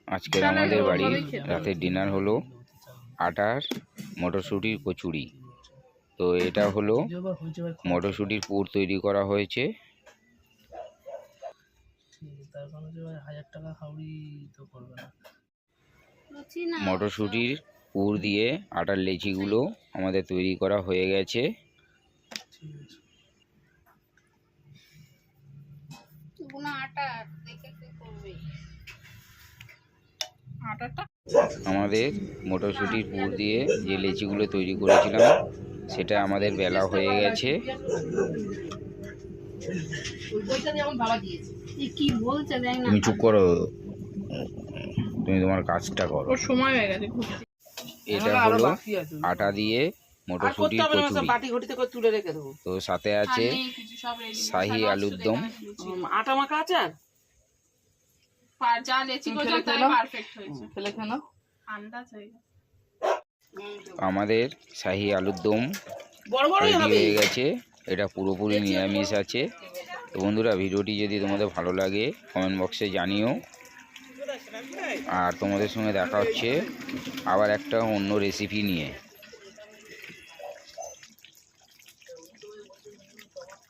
আজকের আমাদের বাড়ির রাতের ডিনার হলো আটার মটরশুঁটির কচুরি। তো এটা হলো মটরশুঁটির পুর তৈরি করা হয়েছে। মটরশুঁটির পুর দিয়ে আটার লেচিগুলো আমাদের তৈরি করা হয়ে গেছে। আমাদের মটরশুঁটির পুর দিয়ে যে লেচিগুলো তৈরি করেছিলাম সেটা আমাদের বেলা হয়ে গেছে। তুমি চুপ করো, তুমি তোমার কাজটা করো। সময় হয়ে গেছে। এটা হলো আটা দিয়ে মটরশুঁটির কচুরি। তো সাথে আছে শাহি আলুর দম। আটা মাখা আছে আর যা লেচি করেছে তাই পারফেক্ট হয়েছে। ফেলে কেন আন্দাজ হয়ে গেছে। আমাদের শাহি আলুর দম রেডি হয়ে গেছে। এটা পুরোপুরি নিরামিষ আছে। তো বন্ধুরা, ভিডিওটি যদি তোমাদের ভালো লাগে কমেন্ট বক্সে জানিও। আর তোমাদের সঙ্গে দেখা হচ্ছে আবার একটা অন্য রেসিপি নিয়ে।